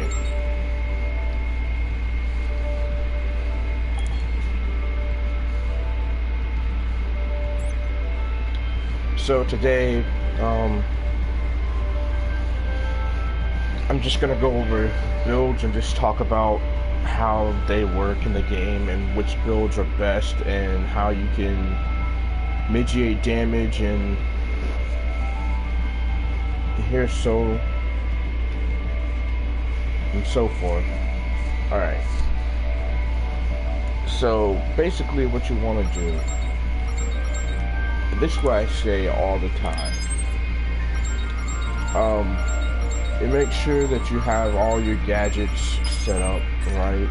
Alright. So today, I'm just gonna go over builds and just talk about how they work in the game and which builds are best and how you can mitigate damage and so forth. Alright. So basically what you want to do, this is what I say all the time. You make sure that you have all your gadgets set up right.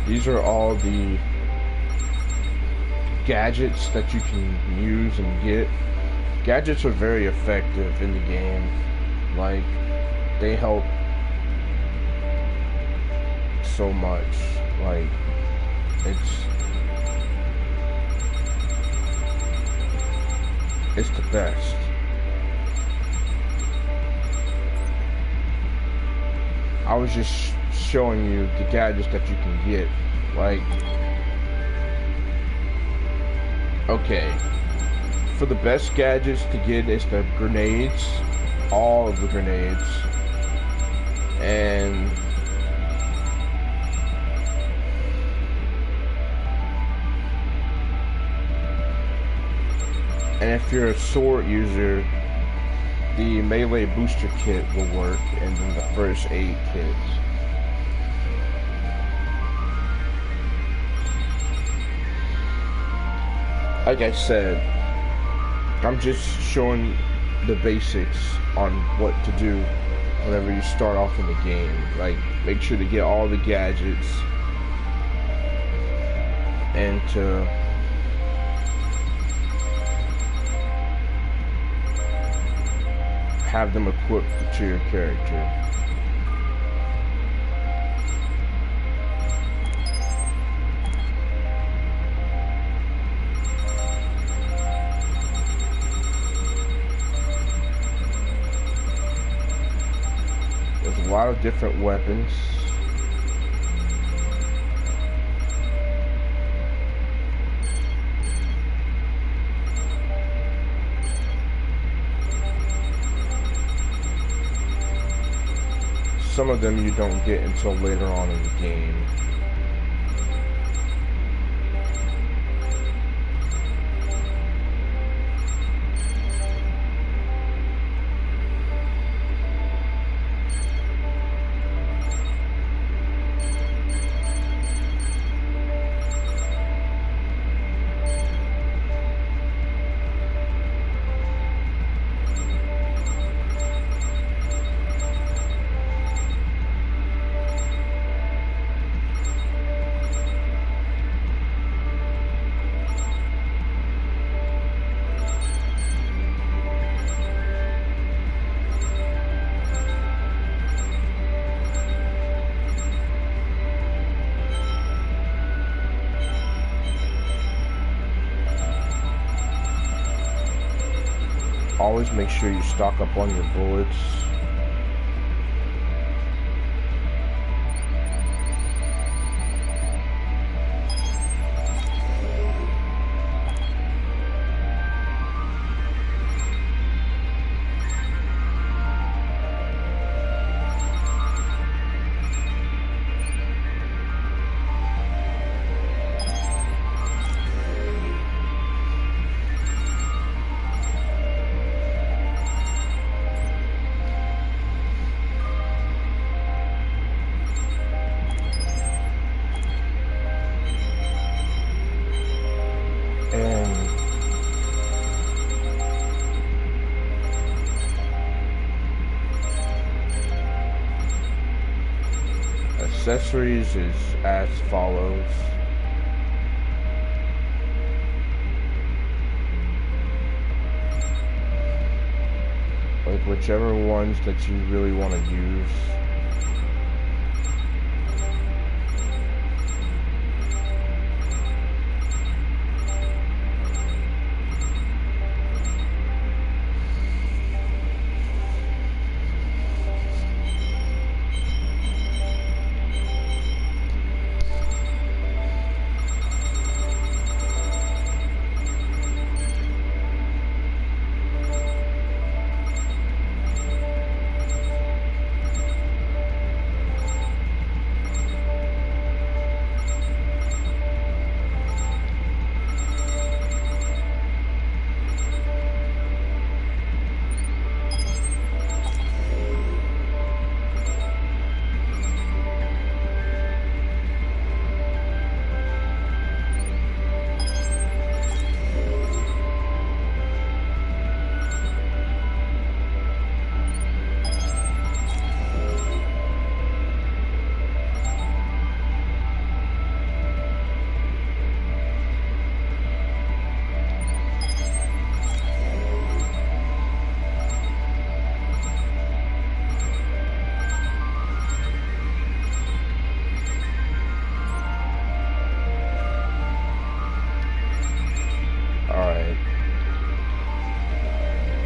These are all the gadgets that you can use and get. Gadgets are very effective in the game. Like, they help so much. Like, it's the best. I was just showing you the gadgets that you can get. Like, okay, for the best gadgets to get is the grenades, all of the grenades, and if you're a sword user, the melee booster kit will work, and then the first aid kits. Like I said, I'm just showing the basics on what to do whenever you start off in the game. Like, make sure to get all the gadgets and to have them equipped to your character. There's a lot of different weapons. Some of them you don't get until later on in the game. Always make sure you stock up on your bullets. accessories is as follows. Like whichever ones that you really want to use.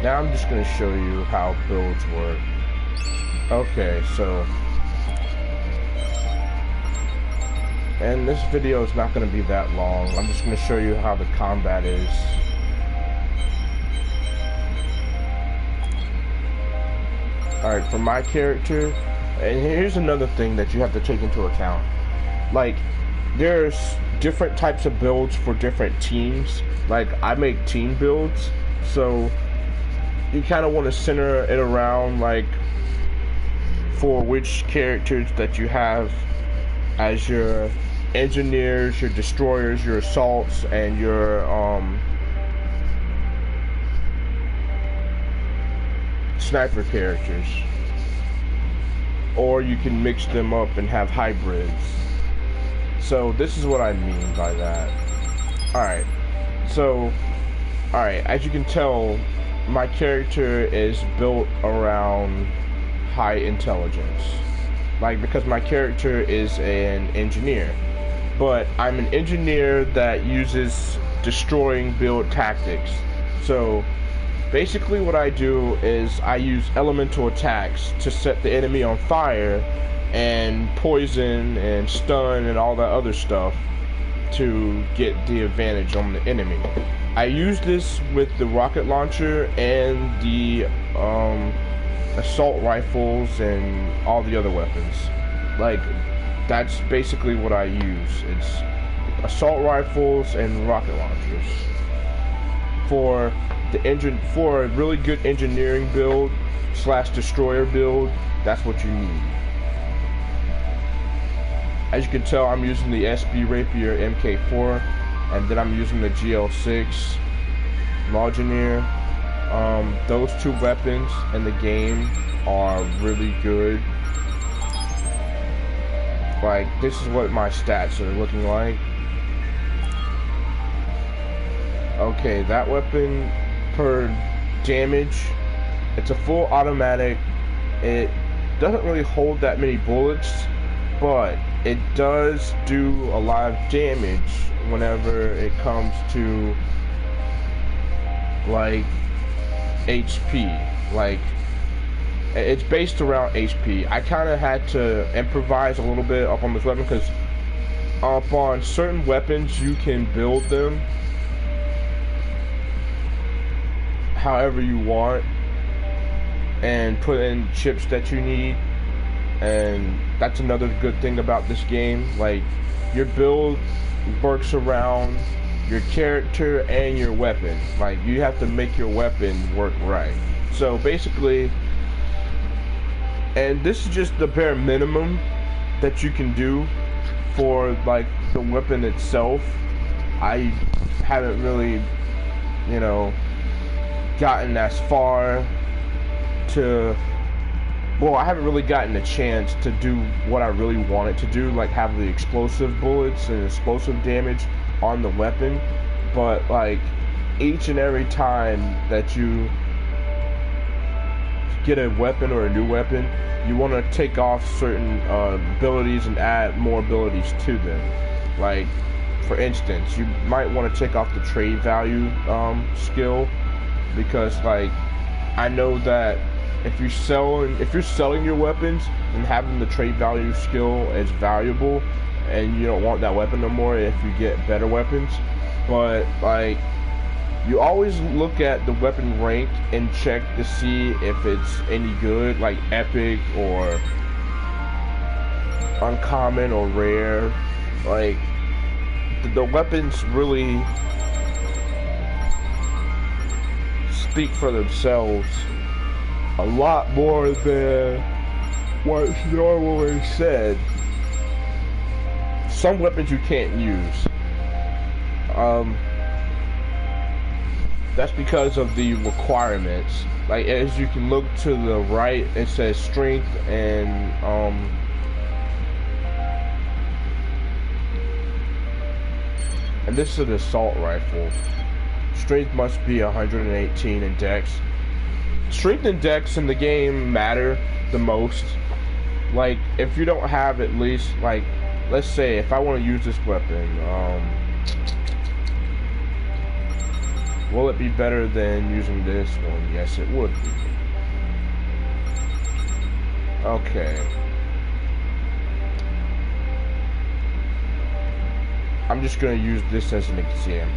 Now I'm just going to show you how builds work. Okay, so... and this video is not going to be that long. I'm just going to show you how the combat is. Alright, for my character, and here's another thing that you have to take into account. Like, there's different types of builds for different teams. Like, I make team builds, so you kind of want to center it around, like, for which characters that you have as your engineers, your destroyers, your assaults, and your sniper characters. Or you can mix them up and have hybrids. So this is what I mean by that. Alright, so as you can tell, my character is built around high intelligence. Like, because my character is an engineer. But I'm an engineer that uses destroying build tactics. So basically what I do is I use elemental attacks to set the enemy on fire, and poison and stun and all that other stuff to get the advantage on the enemy. I use this with the rocket launcher and the assault rifles and all the other weapons. Like, that's basically what I use. It's assault rifles and rocket launchers. For a really good engineering build / destroyer build, that's what you need. As you can tell, I'm using the SB Rapier MK4, and then I'm using the GL6 Mjolnir. Those two weapons in the game are really good. Like, this is what my stats are looking like. Okay, that weapon per damage, it's a full automatic. It doesn't really hold that many bullets, but it does do a lot of damage whenever it comes to, like, HP. Like, it's based around HP. I kind of had to improvise a little bit up on this weapon, because up on certain weapons you can build them however you want and put in chips that you need. And that's another good thing about this game. Like, your build works around your character and your weapon. Like, you have to make your weapon work right. So basically, and this is just the bare minimum that you can do for, like, the weapon itself. I haven't really, you know, gotten as far to well, I haven't really gotten a chance to do what I really wanted to do, like have the explosive bullets and explosive damage on the weapon. But like each and every time that you get a weapon or a new weapon, you want to take off certain abilities and add more abilities to them. Like, for instance, you might want to take off the trade value skill, because like I know that if you're selling your weapons, and having the trade value skill is valuable, and you don't want that weapon no more if you get better weapons. But like, you always look at the weapon rank and check to see if it's any good, like epic or uncommon or rare. Like, the weapons really speak for themselves a lot more than what's normally said. Some weapons you can't use. That's because of the requirements. Like, as you can look to the right, it says strength and this is an assault rifle. Strength must be 118 in dex. Strength and dex in the game matter the most. Like, if you don't have at least, like, let's say if I want to use this weapon, will it be better than using this one? Yes, it would be. Okay. I'm just gonna use this as an example.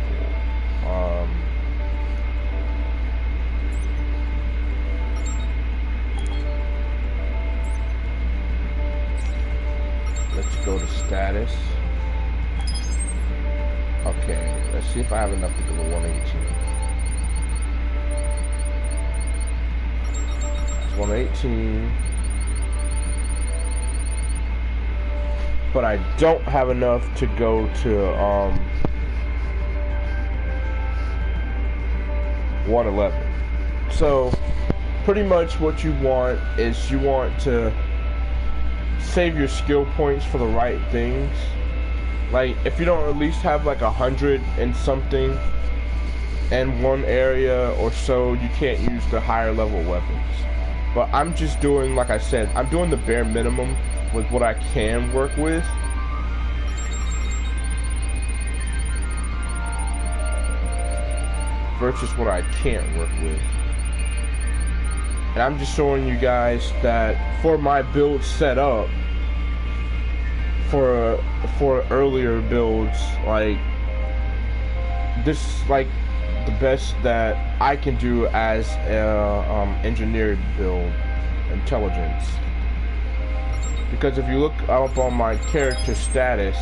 Let's go to status. Okay, let's see if I have enough to go to 118. It's 118. But I don't have enough to go to 111. So pretty much what you want is you want to save your skill points for the right things. Like, if you don't at least have like 100 and something in one area or so, you can't use the higher level weapons. But I'm just doing, like I said, I'm doing the bare minimum with what I can work with. Versus what I can't work with. And I'm just showing you guys that for my build setup, for earlier builds, like, this is like the best that I can do as a engineered build intelligence. Because if you look up on my character status,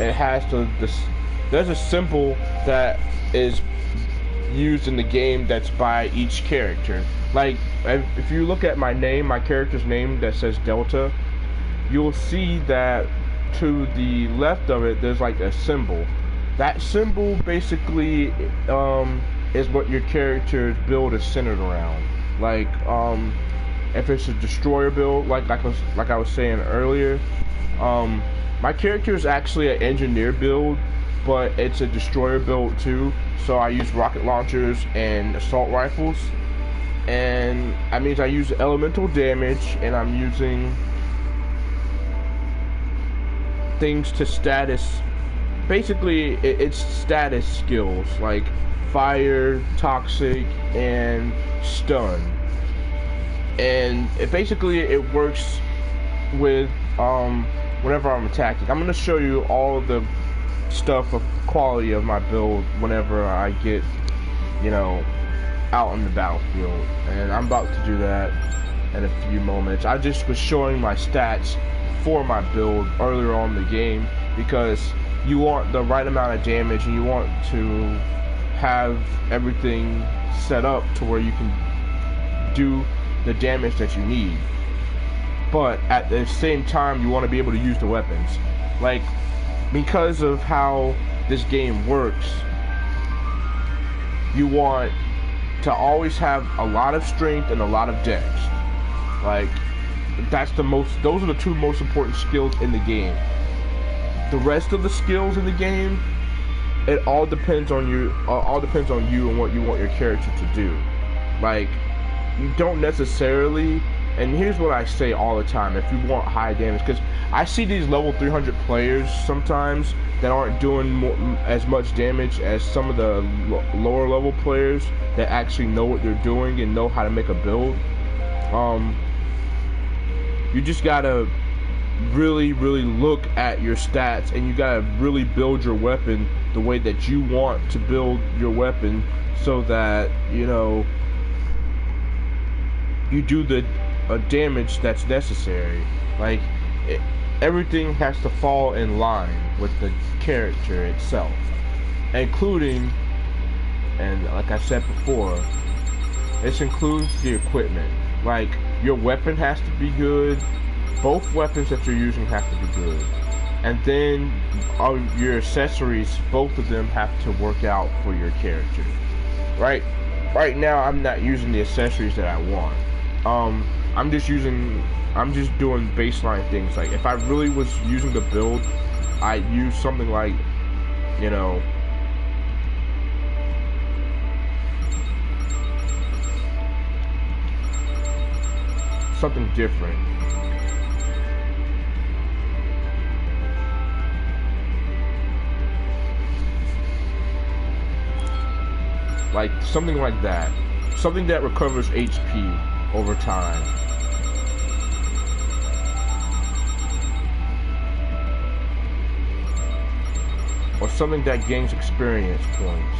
it has there's a symbol that is used in the game that's by each character. Like, if you look at my name, my character's name that says Delta, you'll see that to the left of it, there's like a symbol. That symbol basically is what your character's build is centered around. Like, if it's a destroyer build, like I was saying earlier, my character is actually an engineer build, but it's a destroyer build too. So I use rocket launchers and assault rifles, and that means I use elemental damage, and I'm using things to status. Basically, it's status skills like fire, toxic, and stun. And it works with whenever I'm attacking. I'm gonna show you all of the stuff of quality of my build whenever I get, you know, out on the battlefield, and I'm about to do that in a few moments. I just was showing my stats for my build earlier on in the game, because you want the right amount of damage and you want to have everything set up to where you can do the damage that you need, but at the same time you want to be able to use the weapons. Like, because of how this game works, you want to always have a lot of strength and a lot of dex. Like, those are the two most important skills in the game. The rest of the skills in the game, it all depends on you. All depends on you and what you want your character to do. Like, you don't necessarily. And here's what I say all the time: if you want high damage, because I see these level 300 players sometimes that aren't doing as much damage as some of the lower level players that actually know what they're doing and know how to make a build. You just gotta really look at your stats, and you gotta really build your weapon the way that you want to build your weapon, so that you do the damage that's necessary. Like, everything has to fall in line with the character itself, including, and like I said before, this includes the equipment. Like, your weapon has to be good, both weapons that you're using have to be good, and then your accessories, both of them have to work out for your character. Right now I'm not using the accessories that I want. I'm just doing baseline things. Like, if I really was using the build, I'd use something like, something different. Like, something like that. Something that recovers HP over time. Or something that gains experience points.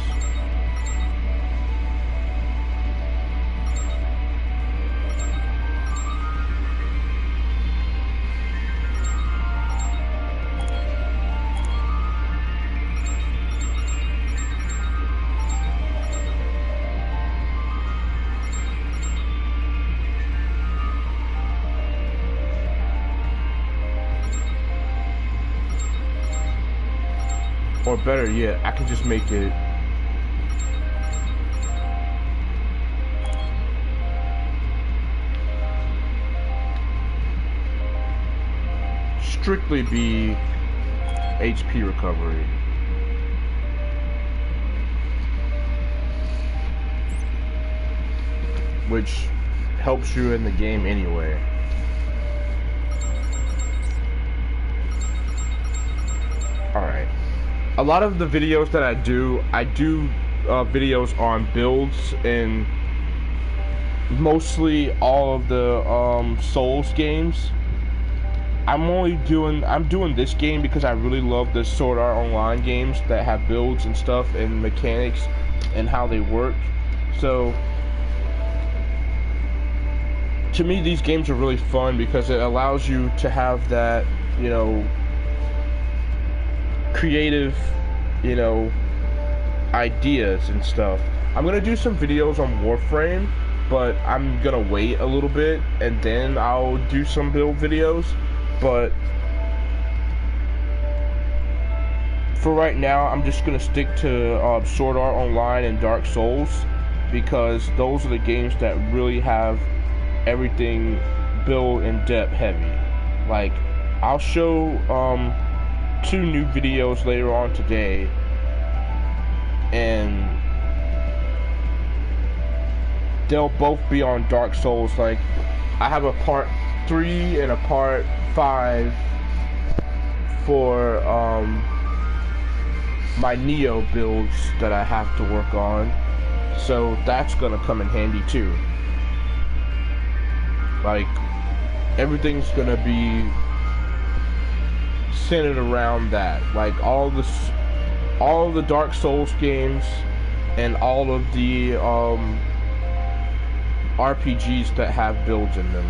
Or better yet, I can just make it strictly be HP recovery. Which helps you in the game anyway. Alright. A lot of the videos that I do videos on builds, and mostly all of the Souls games. I'm doing this game because I really love the Sword Art Online games that have builds and stuff and mechanics and how they work. So to me, these games are really fun because it allows you to have that, creative, ideas and stuff. I'm gonna do some videos on Warframe, but I'm gonna wait a little bit and then I'll do some build videos. But for right now, I'm just gonna stick to Sword Art Online and Dark Souls, because those are the games that really have everything build and depth heavy. Like, I'll show 2 new videos later on today, and they'll both be on Dark Souls. Like, I have a part 3 and a part 5 for my Neo builds that I have to work on, so that's gonna come in handy too. Like, everything's gonna be centered around that. Like, all the Dark Souls games and all of the RPGs that have builds in them.